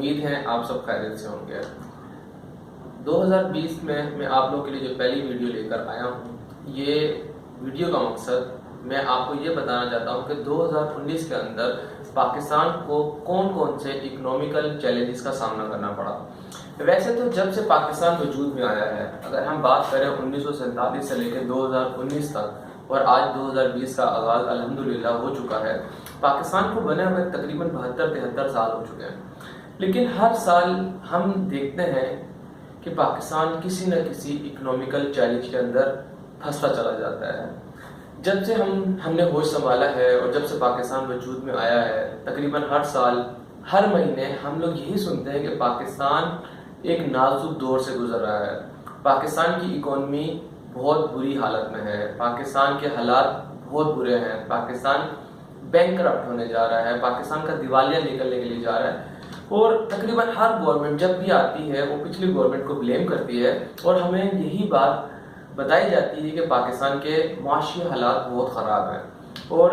उम्मीद है आप सब खैरियत से होंगे। 2020 में मैं आप लोगों के लिए जो पहली वीडियो लेकर आया हूँ, ये वीडियो का मकसद मैं आपको ये बताना चाहता हूँ कि 2019 के अंदर पाकिस्तान को कौन कौन से इकोनॉमिकल चैलेंजेस का सामना करना पड़ा। वैसे तो जब से पाकिस्तान वजूद में आया है, अगर हम बात करें 1947 से लेकर 2019 तक और आज 2020 का आगाज अल्हम्दुलिल्लाह हो चुका है, पाकिस्तान को बने हुए तकरीबन 72-73 साल हो चुके हैं। लेकिन हर साल हम देखते हैं कि पाकिस्तान किसी न किसी इकोनॉमिकल चैलेंज के अंदर फंसता चला जाता है। जब से हमने होश संभाला है और जब से पाकिस्तान वजूद में आया है, तकरीबन हर साल हर महीने हम लोग यही सुनते हैं कि पाकिस्तान एक नाजुक दौर से गुजर रहा है। पाकिस्तान की इकोनॉमी बहुत बुरी हालत में है, पाकिस्तान के हालात बहुत बुरे हैं, पाकिस्तान बैंकरप्ट होने जा रहा है, पाकिस्तान का दिवालिया निकलने के लिए जा रहा है। और तकरीबन हर गवर्नमेंट जब भी आती है वो पिछली गवर्नमेंट को ब्लेम करती है और हमें यही बात बताई जाती है कि पाकिस्तान के माशी हालात बहुत ख़राब हैं और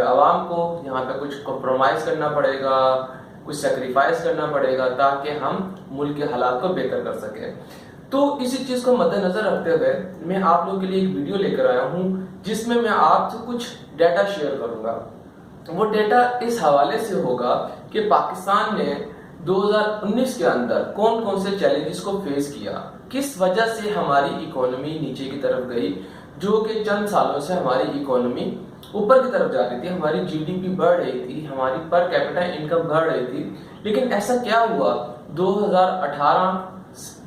आवाम को यहाँ पे कुछ कॉम्प्रोमाइज़ करना पड़ेगा, कुछ सेक्रीफाइस करना पड़ेगा ताकि हम मुल्क के हालात को बेहतर कर सकें। तो इसी चीज़ को मद्देनजर रखते हुए मैं आप लोगों के लिए एक वीडियो लेकर आया हूँ जिसमें मैं आपसे कुछ डाटा शेयर करूँगा। वो डाटा इस हवाले से होगा कि पाकिस्तान ने 2019 के अंदर कौन कौन से चैलेंजेस को फेस किया, किस वजह से हमारी इकोनॉमी नीचे की तरफ गई, जो कि चंद सालों से हमारी इकोनॉमी ऊपर की तरफ जा रही थी, हमारी जीडीपी बढ़ रही थी, हमारी पर कैपिटा इनकम बढ़ रही थी। लेकिन ऐसा क्या हुआ 2018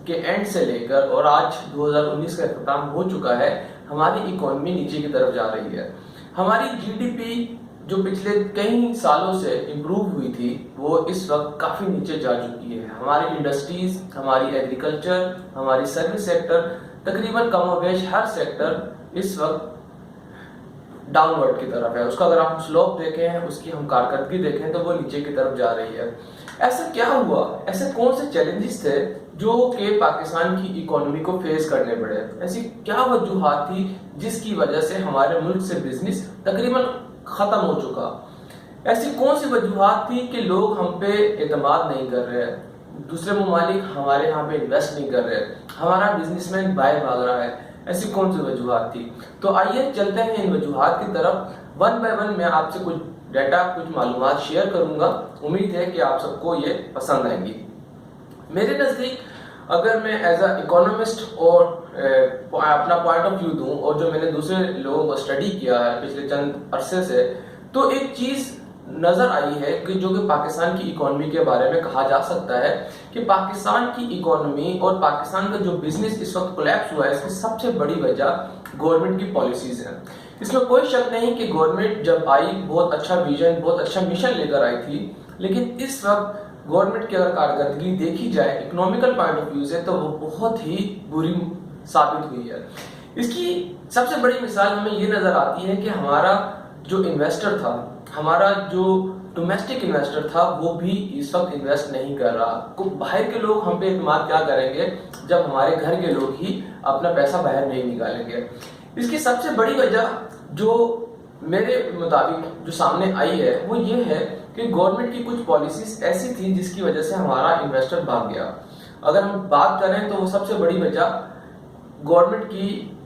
के एंड से लेकर और आज 2019 का इख्तिताम हो चुका है, हमारी इकोनॉमी नीचे की तरफ जा रही है। हमारी जीडीपी जो पिछले कई सालों से इम्प्रूव हुई थी वो इस वक्त काफ़ी नीचे जा चुकी है। हमारी इंडस्ट्रीज, हमारी एग्रीकल्चर, हमारी सर्विस सेक्टर, तकरीबन कमोबेश हर सेक्टर इस वक्त डाउनवर्ड की तरफ है। उसका अगर आप स्लोप देखें, उसकी हम कारकर्दगी देखें तो वो नीचे की तरफ जा रही है। ऐसा क्या हुआ, ऐसे कौन से चैलेंजेस थे जो कि पाकिस्तान की इकोनॉमी को फेस करने पड़े? ऐसी क्या वजूहात थी जिसकी वजह से हमारे मुल्क से बिजनेस तकरीबन खत्म हो चुका? ऐसी कौन सी वजूहात थी कि लोग हम पे एतमाद नहीं कर रहे, दूसरे ममालिक हमारे यहाँ पे इन्वेस्ट नहीं कर रहे, हमारा बिजनेसमैन बाहर भाग रहा है? ऐसी कौन सी वजूहात थी? तो आइए चलते हैं इन वजूहात की तरफ। वन बाय वन मैं आपसे कुछ डाटा, कुछ मालूमात शेयर करूंगा। उम्मीद है कि आप सबको ये पसंद आएंगी। मेरे नज़दीक अगर मैं एज अ इकोनॉमिस्ट और अपना पॉइंट ऑफ व्यू दूं और जो मैंने दूसरे लोगों को स्टडी किया है पिछले चंद अरसे से, तो एक चीज़ नज़र आई है कि जो कि पाकिस्तान की इकोनॉमी के बारे में कहा जा सकता है कि पाकिस्तान की इकोनॉमी और पाकिस्तान का जो बिजनेस इस वक्त कोलैप्स हुआ है, इसकी सबसे बड़ी वजह गवर्नमेंट की पॉलिसीज है। इसमें कोई शक नहीं कि गवर्नमेंट जब आई बहुत अच्छा विजन, बहुत अच्छा मिशन लेकर आई थी, लेकिन इस वक्त गवर्नमेंट की अगर कारकर्दगी देखी जाए इकोनॉमिकल पॉइंट ऑफ व्यू से तो वो बहुत ही बुरी साबित हुई है। इसकी सबसे बड़ी मिसाल हमें ये नज़र आती है कि हमारा जो इन्वेस्टर था, हमारा जो डोमेस्टिक इन्वेस्टर था, वो भी इस वक्त इन्वेस्ट नहीं कर रहा। बाहर के लोग हम पे इत्मीनान क्या करेंगे जब हमारे घर के लोग ही अपना पैसा बाहर नहीं निकालेंगे? इसकी सबसे बड़ी वजह जो मेरे मुताबिक जो सामने आई है वो ये है कि गवर्नमेंट की कुछ पॉलिसीज ऐसी थी जिसकी वजह से हमारा इन्वेस्टर भाग गया। अगर हम बात करें तो वो सबसे बड़ी वजह गवर्नमेंट की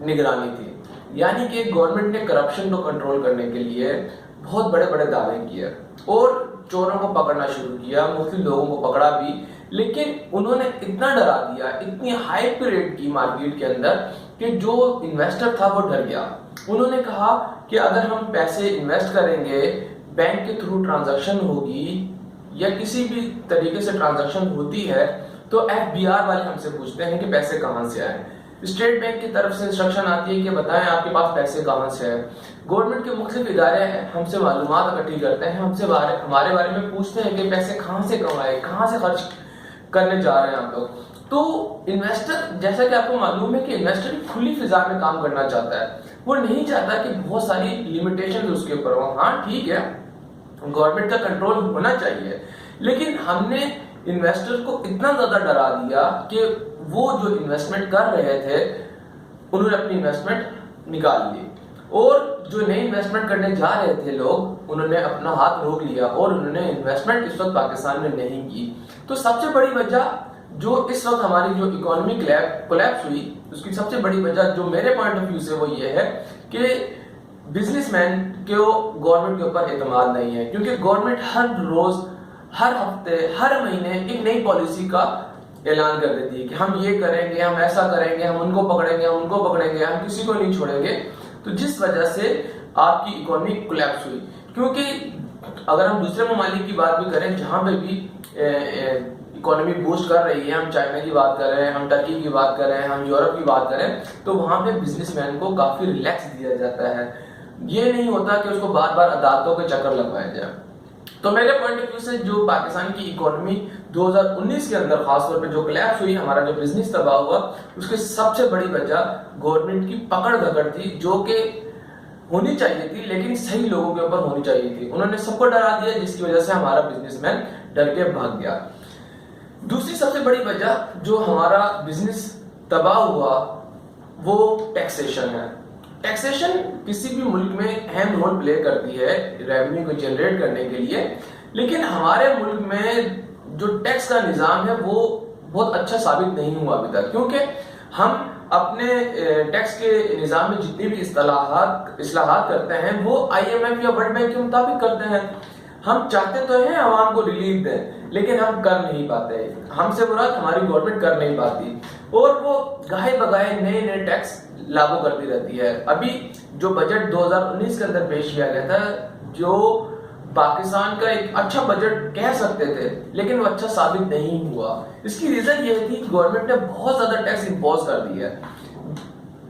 निगरानी थी, यानी कि गवर्नमेंट ने करप्शन को कंट्रोल करने के लिए बहुत बड़े बड़े दावे किए और चोरों को पकड़ना शुरू किया, मुफ्ती लोगों को पकड़ा भी, लेकिन उन्होंने इतना डरा दिया, इतनी हाइप रेट की मार्केट के अंदर कि जो इन्वेस्टर था वो डर गया। उन्होंने कहा कि अगर हम पैसे इन्वेस्ट करेंगे, बैंक के थ्रू ट्रांजैक्शन होगी या किसी भी तरीके से ट्रांजैक्शन होती है तो एफबीआर वाले हमसे पूछते हैं कि पैसे कहाँ से आए। स्टेट बैंक की तरफ से इंस्ट्रक्शन आती है कि बताएं आपके पास पैसे कहाँ से है। गवर्नमेंट के मुख्तलिफ इदारे हमसे मालूमात इकट्ठी करते हैं, हमारे बारे में पूछते हैं कि पैसे कहाँ से कमाए, कहाँ से खर्च करने जा रहे हैं आप लोग। तो इन्वेस्टर, जैसा कि आपको मालूम है कि इन्वेस्टर खुली फिजा में काम करना चाहता है, वो नहीं चाहता कि बहुत सारी लिमिटेशन उसके ऊपर हो। हाँ ठीक है, गवर्नमेंट का कंट्रोल होना चाहिए, लेकिन हमने इन्वेस्टर को इतना ज्यादा डरा दिया कि वो जो इन्वेस्टमेंट कर रहे थे उन्होंने अपनी इन्वेस्टमेंट निकाल ली और जो नई इन्वेस्टमेंट करने जा रहे थे लोग, उन्होंने अपना हाथ रोक लिया और उन्होंने इन्वेस्टमेंट इस वक्त पाकिस्तान में नहीं की। तो सबसे बड़ी वजह जो इस वक्त हमारी जो इकोनॉमी कोलैप्स हुई, उसकी सबसे बड़ी वजह जो मेरे पॉइंट ऑफ व्यू से वो ये है कि बिजनेसमैन को गवर्नमेंट के ऊपर एतमाद नहीं है, क्योंकि गवर्नमेंट हर रोज, हर हफ्ते, हर महीने एक नई पॉलिसी का ऐलान कर देती है कि हम ये करेंगे, हम ऐसा करेंगे, हम उनको पकड़ेंगे, हम उनको पकड़ेंगे, हम किसी को नहीं छोड़ेंगे। तो जिस वजह से आपकी इकोनॉमी कोलैप्स हुई। क्योंकि अगर हम दूसरे ममालिक की बात भी करें जहां पे भी इकोनॉमी बूस्ट कर रही है, हम चाइना की बात कर रहे हैं, हम टर्की की बात कर रहे हैं, हम यूरोप की बात करें, तो वहां पे बिजनेसमैन को काफी रिलैक्स दिया जाता है। ये नहीं होता कि उसको बार बार अदालतों के चक्कर लगवाए जाए। तो मेरे पॉइंट ऑफ व्यू से जो पाकिस्तान की इकोनॉमी 2019 के अंदर खासतौर पे जो कोलैप्स हुई, हमारा जो बिजनेस तबाह हुआ, उसकी सबसे बड़ी वजह गवर्नमेंट की पकड़ धकड़ थी, जो कि होनी चाहिए थी लेकिन सही लोगों के ऊपर होनी चाहिए थी। उन्होंने सबको डरा दिया, जिसकी वजह से हमारा बिजनेसमैन डर के भाग गया। दूसरी सबसे बड़ी वजह जो हमारा बिजनेस तबाह हुआ वो टैक्सेशन है। टैक्सेशन किसी भी मुल्क में अहम रोल प्ले करती है रेवेन्यू को जनरेट करने के लिए, लेकिन हमारे मुल्क में जो टैक्स का निजाम है वो बहुत अच्छा साबित नहीं हुआ अभी तक, क्योंकि हम अपने टैक्स के निजाम में जितनी भी इस्लाहात करते हैं वो IMF या वर्ल्ड बैंक के मुताबिक करते हैं। हम चाहते तो हैं आवाम को रिलीफ दें, लेकिन हम कर नहीं पाते। हमसे मुराद हमारी गवर्नमेंट कर नहीं पाती, और वो गाहे बगाहे नए नए टैक्स लागू करती रहती है। अभी जो बजट 2019 के अंदर पेश किया गया था, जो पाकिस्तान का एक अच्छा बजट कह सकते थे, लेकिन वो अच्छा साबित नहीं हुआ। इसकी रीजन ये थी कि गवर्नमेंट ने बहुत ज्यादा टैक्स इंपोज कर दिया है।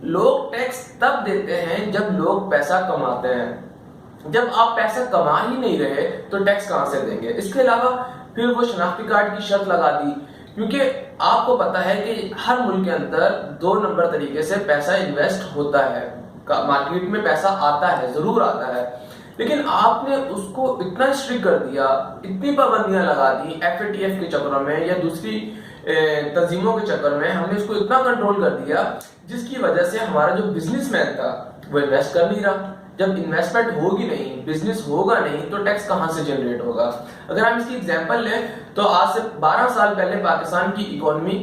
लोग टैक्स तब देते हैं जब लोग पैसा कमाते हैं। जब आप पैसा कमा ही नहीं रहे तो टैक्स कहां से देंगे। इसके अलावा फिर वो शनाख्ती कार्ड की शर्त लगा दी, क्योंकि आपको पता है कि हर मुल्क के अंदर 2 नंबर तरीके से पैसा इन्वेस्ट होता है, मार्केट में पैसा आता है, जरूर आता है, लेकिन आपने उसको इतना स्ट्रिक्ट कर दिया, इतनी पाबंदियां लगा दी FATF के चक्कर में या दूसरी तंजीमों के चक्कर में, हमने इसको इतना कंट्रोल कर दिया जिसकी वजह से हमारा जो बिजनेसमैन था वो इन्वेस्ट कर नहीं रहा। जब इन्वेस्टमेंट होगी नहीं, बिजनेस होगा नहीं, तो टैक्स कहां से जनरेट होगा। अगर हम इसकी एग्जांपल लें तो आज से 12 साल पहले पाकिस्तान की इकोनॉमी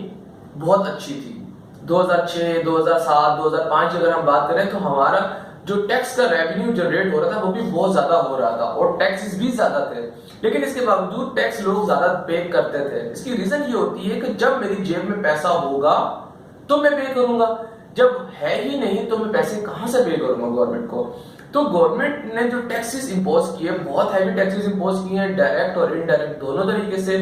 बहुत अच्छी थी। 2006, 2007, 2005 अगर हम बात करें तो हमारा जो टैक्स का रेवेन्यू जनरेट हो रहा था वो भी बहुत ज्यादा हो रहा था और टैक्सेस भी ज्यादा थे, लेकिन इसके बावजूद टैक्स लोग ज्यादा पे करते थे। इसकी रीजन ये होती है कि जब मेरी जेब में पैसा होगा तो मैं पे करूंगा, जब है ही नहीं तो मैं पैसे कहां से पे करूंगा गवर्नमेंट को। तो गवर्नमेंट ने जो टैक्सेस इंपोज किए, बहुत हैवी टैक्सेस इंपोज किए हैं, डायरेक्ट और इनडायरेक्ट दोनों तरीके से।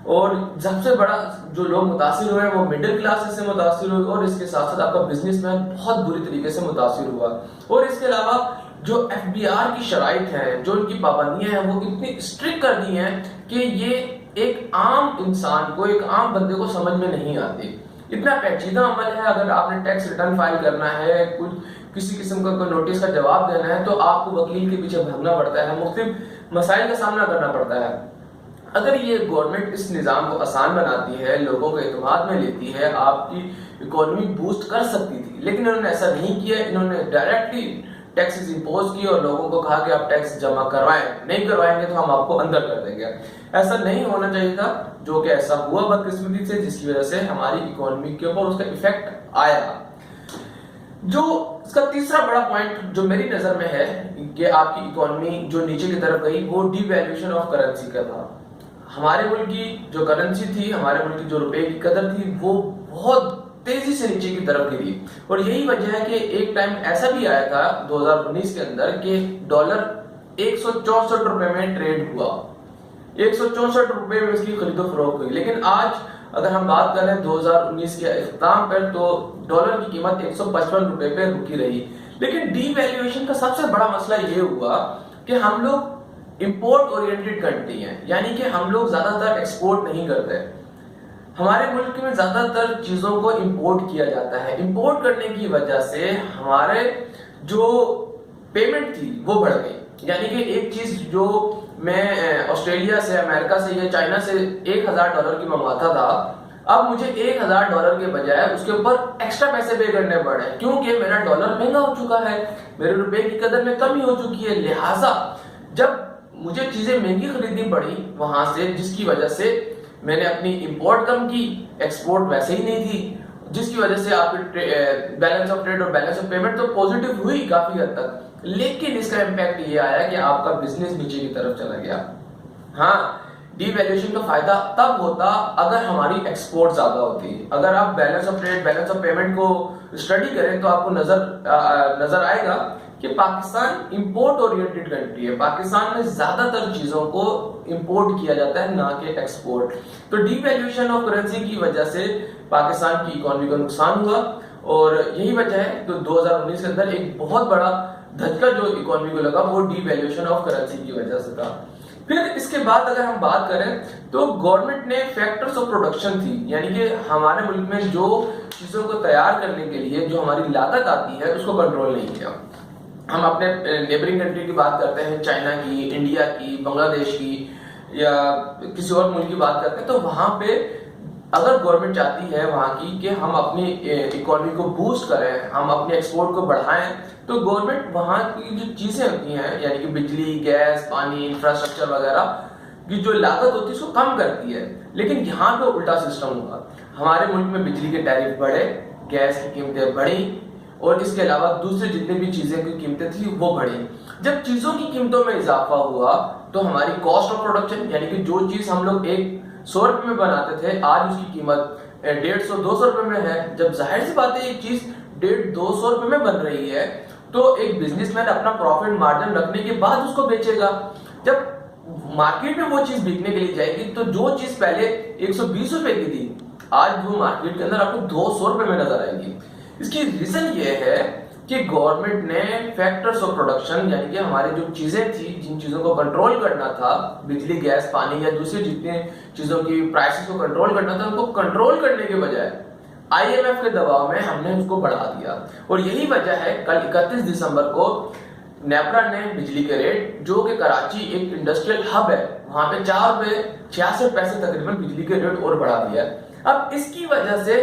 और सबसे बड़ा जो लोग मुतासिर हुए वो मिडिल क्लास से मुतासिर हुए, और इसके साथ साथ आपका बिजनेसमैन बहुत बुरी तरीके से मुतासिर हुआ। और इसके अलावा जो FBR की शराइत है, जो इनकी पाबंदियां हैं, वो इतनी स्ट्रिक्ट कर दी हैं कि ये एक आम इंसान को, एक आम बंदे को समझ में नहीं आती। इतना पेचीदा अमल है। अगर आपने टैक्स रिटर्न फाइल करना है, कुछ किसी किस्म का कोई नोटिस का जवाब देना है, तो आपको वकील के पीछे भागना पड़ता है, मुख्तलिफ मसाइल का सामना करना पड़ता है। अगर ये गवर्नमेंट इस निज़ाम को आसान बनाती है, लोगों को एतमाद में लेती है, आपकी इकोनॉमी बूस्ट कर सकती थी, लेकिन इन्होंने ऐसा नहीं किया। इन्होंने डायरेक्टली टैक्सेस इंपोज किए और लोगों को कहा कि आप टैक्स जमा करवाएं, नहीं करवाएंगे तो हम आपको अंदर कर देंगे। ऐसा नहीं होना चाहिए था, जो कि ऐसा हुआ बदकिस्मती से, जिसकी वजह से हमारी इकोनॉमी के ऊपर उसका इफेक्ट आया। जो इसका तीसरा बड़ा पॉइंट जो मेरी नजर में है कि आपकी इकोनॉमी जो नीचे की तरफ गई, वो डिवैल्यूएशन ऑफ करेंसी का था। हमारे मुल्क की जो करेंसी थी, हमारे मुल्क की जो रुपए की कदर थी, वो बहुत तेजी से नीचे की तरफ गिरी। और यही वजह है कि एक टाइम ऐसा भी आया था 2019 के अंदर कि डॉलर 164 रुपए में ट्रेड हुआ, 164 रुपए में इसकी खरीदो फरोख्त हुई। लेकिन आज अगर हम बात करें 2019 के इख्तिताम पर, तो डॉलर की कीमत 155 रुपए पे रुकी रही। लेकिन डीवैल्यूएशन का सबसे बड़ा मसला ये हुआ कि हम लोग इंपोर्ट ओरिएंटेड कंट्री हैं, यानी कि हम लोग ज्यादातर एक्सपोर्ट नहीं करते। हमारे मुल्क में ज्यादातर चीजों को इंपोर्ट किया जाता है। इंपोर्ट करने की वजह से हमारे जो पेमेंट थी वो बढ़ गई। यानी कि एक चीज जो मैं ऑस्ट्रेलिया से, अमेरिका से या चाइना से $1000 की मंगवाता था, अब मुझे $1000 के बजाय उसके ऊपर एक्स्ट्रा पैसे पे करने पड़े, क्योंकि मेरा डॉलर महंगा हो चुका है, मेरे रुपए की कदर में कमी हो चुकी है। लिहाजा जब मुझे चीजें महंगी खरीदनी पड़ी वहां से, जिसकी वजह से मैंने अपनी इंपोर्ट कम की, एक्सपोर्ट वैसे ही नहीं थी, जिसकी वजह से आपकी बैलेंस ऑफ ट्रेड और बैलेंस ऑफ पेमेंट तो पॉजिटिव हुई काफी हद तक, लेकिन इसका इम्पैक्ट ये आया कि आपका बिजनेस नीचे की तरफ चला गया। हाँ, डीवैल्यूएशन का फायदा तब होता अगर हमारी एक्सपोर्ट ज्यादा होती। अगर आप balance of trade, balance of payment को स्टडी करें तो आपको नजर आएगा कि पाकिस्तान इंपोर्ट ओरिएंटेड कंट्री है। पाकिस्तान में ज्यादातर चीजों को इंपोर्ट किया जाता है, ना कि एक्सपोर्ट। तो डीवैल्यूएशन ऑफ करेंसी की वजह से पाकिस्तान की इकोनॉमी को नुकसान हुआ, और यही वजह है तो 2019 के अंदर एक बहुत बड़ा धक्का जो इकोनॉमी को लगा वो डीवैल्यूएशन ऑफ करेंसी की वजह से था। फिर इसके बाद अगर हम बात करें तो गवर्नमेंट ने फैक्टर्स ऑफ प्रोडक्शन थी, यानी कि हमारे मुल्क में जो चीजों को तैयार करने के लिए जो हमारी लागत आती है उसको कंट्रोल नहीं किया। हम अपने नेबरिंग कंट्री की बात करते हैं, चाइना की, इंडिया की, बांग्लादेश की, या किसी और मुल्क की बात करते हैं, तो वहां पे अगर गवर्नमेंट चाहती है वहां की कि हम अपनी इकोनॉमी को बूस्ट करें, हम अपने एक्सपोर्ट को बढ़ाएं, तो गवर्नमेंट वहां की जो चीजें होती हैं, यानी कि बिजली, गैस, पानी, इंफ्रास्ट्रक्चर वगैरह की जो लागत होती है उसको कम करती है। लेकिन यहाँ पे उल्टा सिस्टम हुआ, हमारे मुल्क में बिजली के टैरिफ बढ़े, गैस की कीमतें बढ़ी, और इसके अलावा दूसरे जितने भी चीजें की कीमतें थी वो बढ़ी। जब चीजों की कीमतों में इजाफा हुआ तो हमारी कॉस्ट ऑफ प्रोडक्शन, यानी कि जो चीज हम लोग 100 रुपए में बनाते थे, आज उसकी कीमत 150-200 रुपए में है। जब जाहिर सी बात है एक चीज 150-200 रुपए में बन रही है तो एक बिजनेसमैन अपना प्रॉफिट मार्जिन रखने के बाद उसको बेचेगा। जब मार्केट में वो चीज बिकने के लिए जाएगी तो जो चीज पहले 120 रुपए की थी आज वो मार्केट के अंदर आपको 200 रुपए में नजर आएगी। इसकी रीजन ये है कि गवर्नमेंट ने फैक्टर्स ऑफ प्रोडक्शन, यानी कि हमारी जो चीजें थी, जिन चीजों को कंट्रोल करना था, बिजली, गैस, पानी या दूसरी जितने चीजों की प्राइसेस को कंट्रोल करना था, उनको कंट्रोल करने के बजाय आईएमएफ के दबाव में हमने उसको बढ़ा दिया। और यही वजह है कल 31 दिसंबर को नेपरा ने बिजली के रेट, जो कि कराची एक इंडस्ट्रियल हब है, वहां पे 4 रुपए 66 पैसे तकरीबन बिजली के रेट और बढ़ा दिया। अब इसकी वजह से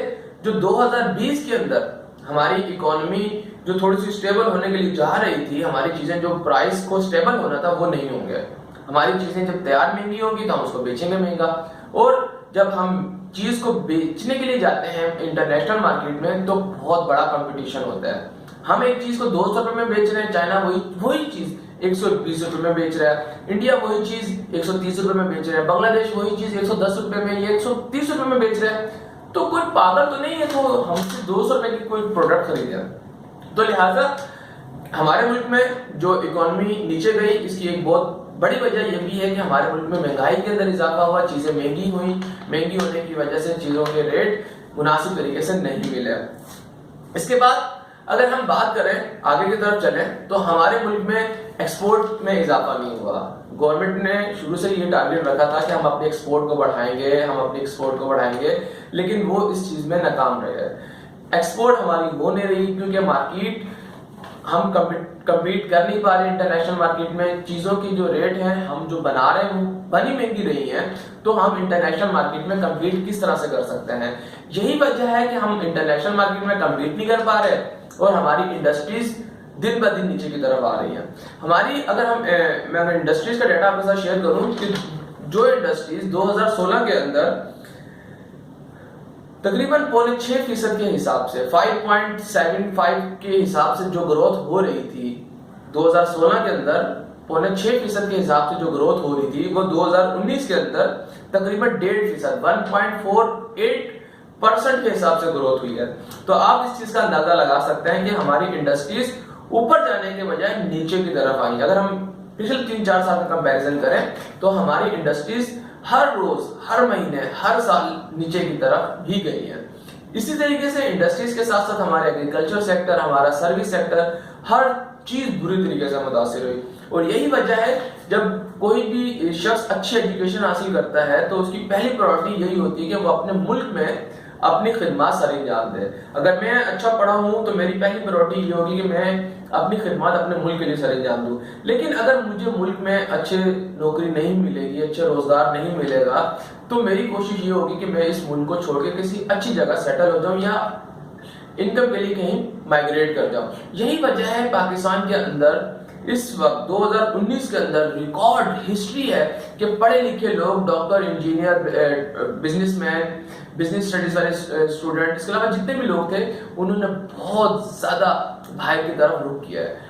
जो 2020 के अंदर हमारी इकोनॉमी जो थोड़ी सी स्टेबल होने के लिए जा रही थी, हमारी चीजें जो प्राइस को स्टेबल होना था वो नहीं होंगे। हमारी चीजें जब तैयार महंगी होंगी तो हम उसको बेचेंगे महंगा, और जब हम चीज को बेचने के लिए जाते हैं इंटरनेशनल मार्केट में तो बहुत बड़ा कंपटीशन होता है। हम एक चीज को 200 रुपए में बेच रहे हैं, चाइना वही चीज 120 रुपए में बेच रहा है, इंडिया वही चीज 130 रुपए में बेच रहा है, बांग्लादेश वही चीज 110 रुपए में या 130 रुपए में बेच रहा है। तो कोई पागल तो नहीं है तो हमसे 200 रुपए की कोई प्रोडक्ट खरीदे। तो लिहाजा हमारे मुल्क में जो इकोनॉमी नीचे गई, इसकी एक बहुत बड़ी वजह यह भी है कि हमारे मुल्क में महंगाई के अंदर इजाफा हुआ, चीजें महंगी हुई, महंगी होने की वजह से चीजों के रेट मुनासिब तरीके से नहीं मिले। इसके बाद अगर हम बात करें आगे की तरफ चलें तो हमारे मुल्क में एक्सपोर्ट में इजाफा नहीं हुआ। गवर्नमेंट ने शुरू से ये टारगेट रखा था कि हम अपने एक्सपोर्ट को बढ़ाएंगे, लेकिन वो इस चीज में नाकाम रहे। एक्सपोर्ट हमारी हो नहीं रही क्योंकि मार्केट हम कम्पीट कर नहीं पा रहे इंटरनेशनल मार्केट में। चीजों की जो रेट है हम जो बना रहे हैं बनी महंगी रही है, तो हम इंटरनेशनल मार्केट में कम्पीट किस तरह से कर सकते हैं। यही वजह है कि हम इंटरनेशनल मार्केट में कम्पीट नहीं कर पा रहे और हमारी इंडस्ट्रीज दिन ब दिन नीचे की तरफ आ रही है। हमारी मैं अगर इंडस्ट्रीज का डाटा आपके साथ शेयर करूं कि जो इंडस्ट्रीज 2016 के अंदर तकरीबन 6.5% के हिसाब से 5.75 के हिसाब से जो ग्रोथ हो रही थी 2016 के अंदर, 6.5% के हिसाब से जो ग्रोथ हो रही थी वो 2019 के अंदर तकरीबन 1.5% 1.48% के हिसाब से ग्रोथ हुई है। तो आप इस चीज का अंदाजा लगा सकते हैं कि हमारी इंडस्ट्रीज ऊपर जाने के बजाय नीचे की तरफ आई। अगर हम पिछले 3-4 साल का कंपैरिजन करें तो हमारी इंडस्ट्रीज हर रोज, हर महीने, हर साल नीचे की तरफ भी गई है। इसी तरीके से इंडस्ट्रीज के साथ साथ हमारे एग्रीकल्चर सेक्टर, हमारा सर्विस सेक्टर, हर चीज बुरी तरीके से मुतासिर हुई। और यही वजह है जब कोई भी शख्स अच्छी एजुकेशन हासिल करता है तो उसकी पहली प्रायोरिटी यही होती है कि वो अपने मुल्क में अपनी खिदमत सरअंजाम दे। अगर मैं अच्छा पढ़ा हूं तो मेरी पहली प्रायोरिटी ये होगी कि मैं अपनी खिदमत अपने मुल्क के लिए सरअंजाम दूं। लेकिन अगर मुझे मुल्क में अच्छे नौकरी नहीं मिलेगी, अच्छे रोजगार नहीं मिलेगा, तो मेरी कोशिश ये होगी कि मैं इस मुल्क को छोड़ के किसी अच्छी जगह सेटल हो जाऊं या इनकम के लिए कहीं माइग्रेट कर जाऊं। यही वजह है पाकिस्तान के अंदर इस वक्त 2019 के अंदर रिकॉर्ड हिस्ट्री है कि पढ़े लिखे लोग, doctor, engineer, businessman, business studies वाले स्टूडेंट, इसके अलावा जितने भी लोग थे, उन्होंने बहुत ज्यादा बाहर की तरफ रुख किया है।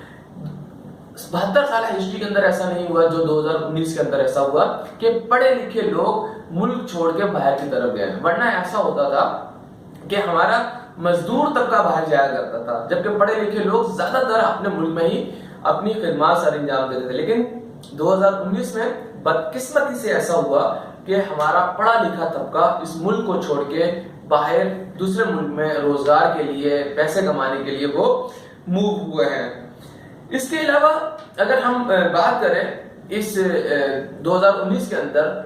72 साल हिस्ट्री के अंदर ऐसा नहीं हुआ जो 2019 के अंदर ऐसा हुआ कि पढ़े लिखे लोग मुल्क छोड़ के बाहर की तरफ गए। वरना ऐसा होता था कि हमारा मजदूर तबका बाहर जाया करता था, जबकि पढ़े लिखे लोग ज्यादातर अपने मुल्क में ही अपनी खिदमत सर अंजाम देते थे। लेकिन 2019 में बदकिस्मती से ऐसा हुआ कि हमारा पढ़ा लिखा तबका इस मुल्क को छोड़ के बाहर दूसरे मुल्क में रोजगार के लिए, पैसे कमाने के लिए वो मूव हुए हैं। इसके अलावा अगर हम बात करें इस 2019 के अंदर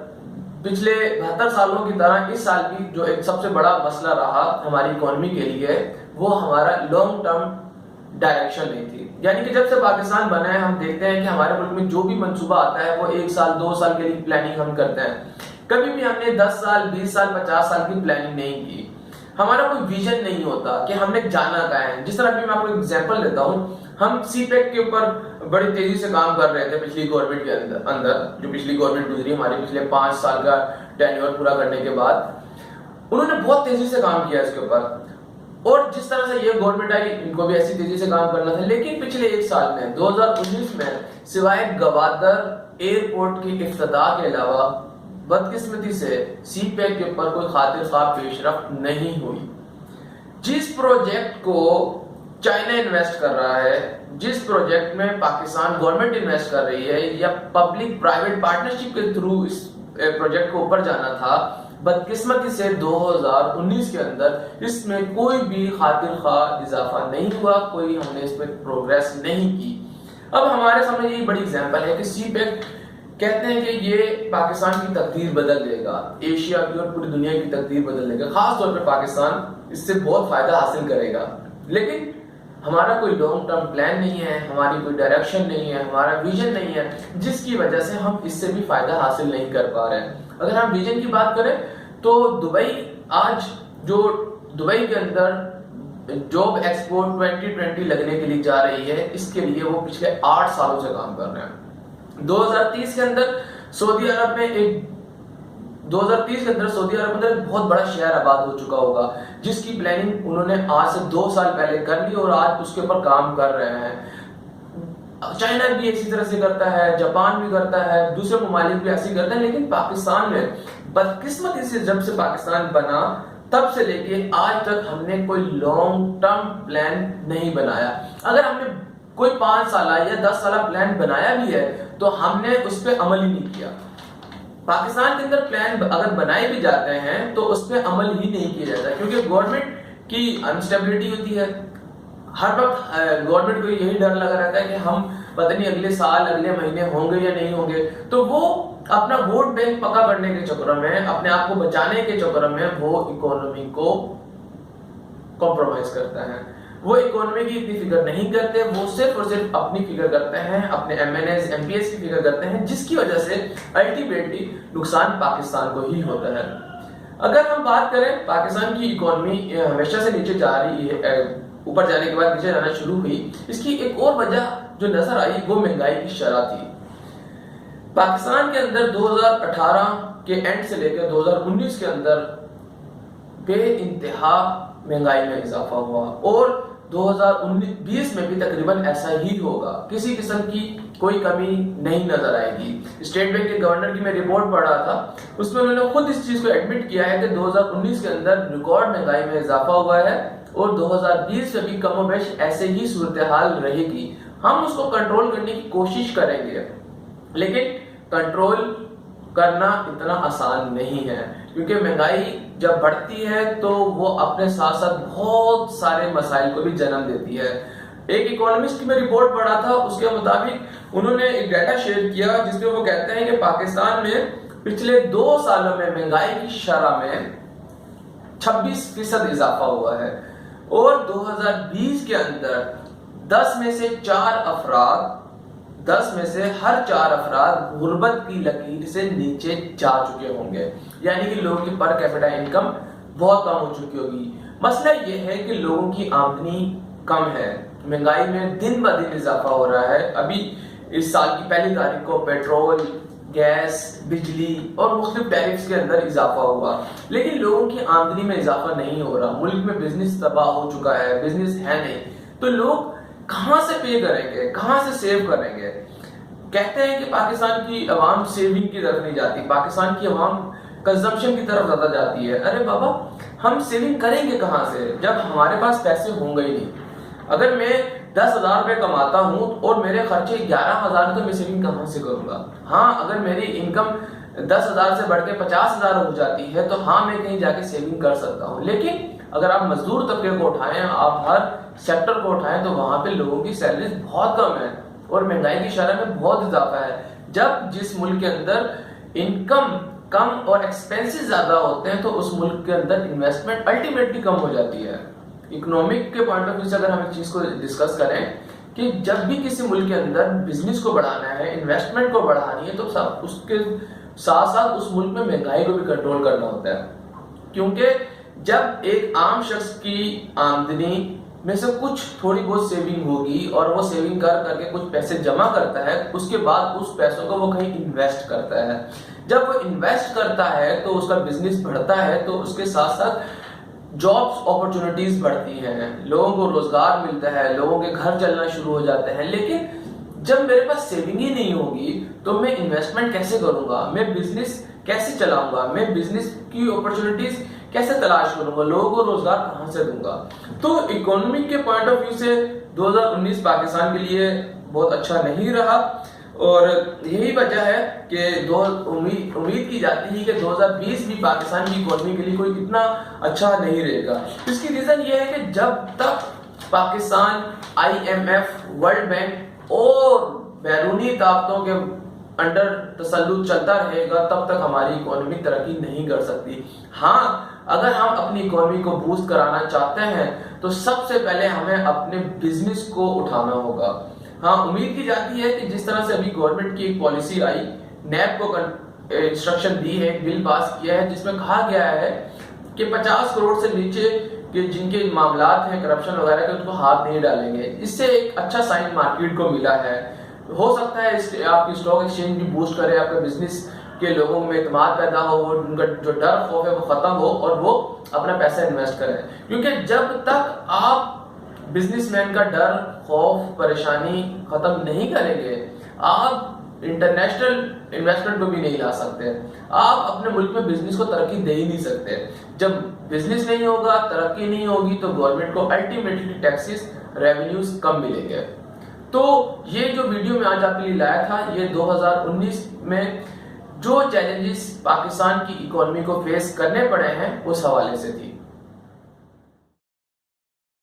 पिछले 72 सालों की तरह इस साल की जो एक सबसे बड़ा मसला रहा हमारी इकोनॉमी के लिए, वो हमारा लॉन्ग टर्म डायरेक्शन नहीं थी। यानी कि जब से पाकिस्तान बना है, हम देखते हैं कि हमारे मुल्क में जो भी मंसूबा आता है वो 1 साल 2 साल के लिए प्लानिंग हम करते हैं। कभी भी हमने 10 साल 20 साल 50 साल की प्लानिंग नहीं की। हमारा कोई विजन नहीं होता कि हमने जाना कहाँ है। जिस तरह भी मैं आपको एग्जांपल देता हूँ, हम सीपेक के ऊपर बड़ी तेजी से काम कर रहे थे पिछली गवर्नमेंट के अंदर जो पिछली गवर्नमेंट गुजरी, हमारे पिछले 5 साल का टेन्योर पूरा करने के बाद उन्होंने बहुत तेजी से काम किया इसके ऊपर। और जिस तरह से ये गवर्नमेंट आई, इनको भी ऐसी तेजी से काम करना था। लेकिन पिछले 1 साल में 2019 में सिवाय गवादर एयरपोर्ट की इफ्तिताह के अलावा बदकिस्मती से सीपेक के ऊपर कोई खातिर ख्वाह पेशरफ्त नहीं हुई। जिस प्रोजेक्ट को चाइना इन्वेस्ट कर रहा है, जिस प्रोजेक्ट में पाकिस्तान गवर्नमेंट इन्वेस्ट कर रही है या पब्लिक प्राइवेट पार्टनरशिप के थ्रू इस प्रोजेक्ट को ऊपर जाना था, बदकिस्मती से 2019 के अंदर इसमें कोई भी खातिर ख्वाह इजाफा नहीं हुआ, कोई हमने इस पर प्रोग्रेस नहीं की। अब हमारे सामने यही बड़ी एग्जांपल है कि सीपेक कहते हैं कि ये पाकिस्तान की तकदीर बदल देगा, एशिया की और पूरी दुनिया की तकदीर बदल देगा, खास तौर पे पाकिस्तान इससे बहुत फायदा हासिल करेगा। लेकिन हमारा कोई लॉन्ग टर्म प्लान नहीं है, हमारी कोई डायरेक्शन नहीं है, हमारा विजन नहीं है, जिसकी वजह से हम इससे भी फायदा हासिल नहीं कर पा रहे हैं। अगर हम विजन की बात करें तो दुबई आज जो दुबई के अंदर जॉब एक्सपोर्ट 2020 लगने के लिए जा रही है, इसके लिए वो पिछले 8 सालों से काम कर रहे हैं। 2030 के अंदर सऊदी अरब में 2030 के अंदर सऊदी अरब में एक बहुत बड़ा शहर आबाद हो चुका होगा, जिसकी प्लानिंग उन्होंने आज से 2 साल पहले कर ली और आज उसके ऊपर काम कर रहे हैं। चाइना भी इसी तरह से करता है, जापान भी करता है, दूसरे ममालिक भी ऐसे करते हैं। लेकिन पाकिस्तान में बदकिस्मती से जब से पाकिस्तान बना तब से लेके आज तक हमने कोई लॉन्ग टर्म प्लान नहीं बनाया। अगर हमने कोई 5 साल या 10 साल प्लान बनाया भी है तो हमने उस पर अमल ही नहीं किया। पाकिस्तान के अंदर प्लान अगर बनाए भी जाते हैं तो उस पर अमल ही नहीं किया जाता, क्योंकि गवर्नमेंट की अनस्टेबिलिटी होती है। हर वक्त गवर्नमेंट को यही डर लगा रहता है कि हम पता नहीं अगले साल अगले महीने होंगे या नहीं होंगे, तो वो अपना वोट बैंक पक्का करने के चक्कर में, अपने आप को बचाने के चक्कर में वो इकोनॉमी को कॉम्प्रोमाइज करता है। वो इकोनॉमी की इतनी फिक्र नहीं करते, वो सिर्फ और सिर्फ अपनी फिक्र करते हैं, अपने MNAs MPs की फिक्र करते हैं, जिसकी वजह से अल्टीमेटली नुकसान पाकिस्तान को ही होता है। अगर हम बात करें पाकिस्तान की इकोनॉमी हमेशा से नीचे जा रही है, ऊपर जाने के बाद नीचे जाना शुरू हुई, इसकी एक और वजह जो नजर आई वो महंगाई की शरह थी। पाकिस्तान के अंदर 2018 के एंड से लेकर 2019 के अंदर बेइंतहा महंगाई में इजाफा हुआ और 2020 में भी तकरीबन ऐसा ही होगा। किसी किस्म की कोई कमी नहीं नजर आएगी। स्टेट बैंक के गवर्नर की मैं रिपोर्ट पढ़ रहा था, उसमें उन्होंने खुद इस चीज को एडमिट किया है कि 2019 के अंदर रिकॉर्ड महंगाई में इजाफा हुआ है और 2020 में भी कमोबेश ऐसे ही सूरत हाल रहेगी। हम उसको कंट्रोल करने की कोशिश करेंगे, लेकिन कंट्रोल करना इतना आसान नहीं है, क्योंकि महंगाई जब बढ़ती है तो वो अपने साथ साथ बहुत सारे मसाइल को भी जन्म देती है। एक इकोनॉमिस्ट की मैं रिपोर्ट पढ़ा था, उसके मुताबिक उन्होंने एक डाटा शेयर किया जिसमें वो कहते हैं कि पाकिस्तान में पिछले 2 सालों में महंगाई की शरह में 26% इजाफा हुआ है और 2020 के अंदर 10 में से हर 4 अफराद गुर्बत की लकीर से नीचे जा चुके होंगे, यानी कि लोगों की पर कैपिटा इनकम बहुत कम हो चुकी होगी। मसला यह है कि लोगों की आमदनी कम है, महंगाई में दिन ब दिन इजाफा हो रहा है। अभी इस साल की 1 तारीख को पेट्रोल, गैस, बिजली और मुख्तलिफ टैरिफ्स के अंदर इजाफा हुआ, लेकिन लोगों की आमदनी में इजाफा नहीं हो रहा। मुल्क में बिजनेस तबाह हो चुका है, बिजनेस है नहीं, तो लोग कहां से पे करेंगे, कहां से सेव करेंगे? कहते हैं कि पाकिस्तान की अवाम सेविंग की तरफ नहीं जाती, पाकिस्तान की अवाम कंजम्पशन की तरफ ज्यादा जाती है। अरे बाबा, हम सेविंग करेंगे कहां से जब हमारे पास पैसे होंगे ही नहीं? अगर मैं 10,000 रुपए कमाता हूं और मेरे खर्चे 11,000, तो मैं सेविंग कहां से करूंगा? हाँ, अगर मेरी इनकम 10,000 से बढ़ के 50,000 हो जाती है तो हाँ, मैं कहीं जाके सेविंग कर सकता हूँ। लेकिन अगर आप मजदूर तबके को उठाएं, आप हर सेक्टर को उठाएं, तो वहां पे लोगों की सैलरीज बहुत कम है और महंगाई की शरह में बहुत इजाफा है। जब जिस मुल्क के अंदर इनकम कम और एक्सपेंसेस ज्यादा होते हैं, तो उस मुल्क के अंदर इन्वेस्टमेंट अल्टीमेटली कम हो जाती है। इकोनॉमिक के पॉइंट ऑफ व्यू से अगर हम एक चीज को डिस्कस करें कि जब भी किसी मुल्क के अंदर बिजनेस को बढ़ाना है, इन्वेस्टमेंट को बढ़ानी है, तो सब उसके साथ साथ उस मुल्क में महंगाई को भी कंट्रोल करना होता है। क्योंकि जब एक आम शख्स की आमदनी में से कुछ थोड़ी बहुत सेविंग होगी और वो सेविंग कर करके कुछ पैसे जमा करता है, उसके बाद उस पैसों को वो कहीं इन्वेस्ट करता है। जब वो इन्वेस्ट करता है तो उसका बिजनेस बढ़ता है, तो उसके साथ साथ जॉब्स अपॉर्चुनिटीज बढ़ती हैं, लोगों को रोजगार मिलता है, लोगों के घर चलना शुरू हो जाते हैं। लेकिन जब मेरे पास सेविंग ही नहीं होगी तो मैं इन्वेस्टमेंट कैसे करूंगा, मैं बिजनेस कैसे चलाऊंगा, मैं बिजनेस की अपॉर्चुनिटीज कैसे तलाश करूंगा, लोगों को रोजगार कहां से दूंगा? तो इकोनॉमिक के पॉइंट ऑफ व्यू से 2019 पाकिस्तान के लिए बहुत अच्छा नहीं रहा और यही वजह है कि उम्मीद की जाती है कि 2020 भी पाकिस्तान की इकोनॉमी के लिए कोई इतना अच्छा नहीं रहेगा। इसकी रीजन ये है कि जब तक पाकिस्तान IMF, वर्ल्ड बैंक और बैरूनी ताकतों के अंडर तसल्लुत चलता रहेगा, तब तक हमारी इकोनॉमी तरक्की नहीं कर सकती। हाँ, अगर हम अपनी इकोनॉमी को बूस्ट कराना चाहते हैं तो सबसे पहले हमें अपने बिजनेस को उठाना होगा। हाँ, उम्मीद की जाती है कि जिस तरह से अभी गवर्नमेंट की एक पॉलिसी आई, नैब को इंस्ट्रक्शन दी है, बिल पास किया है, जिसमें कहा गया है कि 50 करोड़ से नीचे के जिनके मामलात हैं करप्शन वगैरह के, उनको हाथ नहीं डालेंगे। इससे एक अच्छा साइन मार्केट को मिला है। हो सकता है आपकी स्टॉक एक्सचेंज भी बूस्ट करे, आपके बिजनेस के लोगों में इत्मीनान पैदा हो, उनका जो डर खौफ है वो खत्म हो और वो अपना पैसा इन्वेस्ट करें। क्योंकि जब तक आप बिजनेसमैन का डर खौफ परेशानी खत्म नहीं करेंगे, आप इंटरनेशनल इन्वेस्टमेंट को भी नहीं ला सकते, आप अपने मुल्क में बिजनेस को तरक्की दे ही नहीं सकते। जब बिजनेस नहीं होगा, तरक्की नहीं होगी, तो गवर्नमेंट को अल्टीमेटली टैक्सेस, रेवेन्यूज कम मिलेंगे। तो ये जो वीडियो मैं आज आपके लिए लाया था, ये 2019 में जो चैलेंजेस पाकिस्तान की इकोनॉमी को फेस करने पड़े हैं उस हवाले से थी।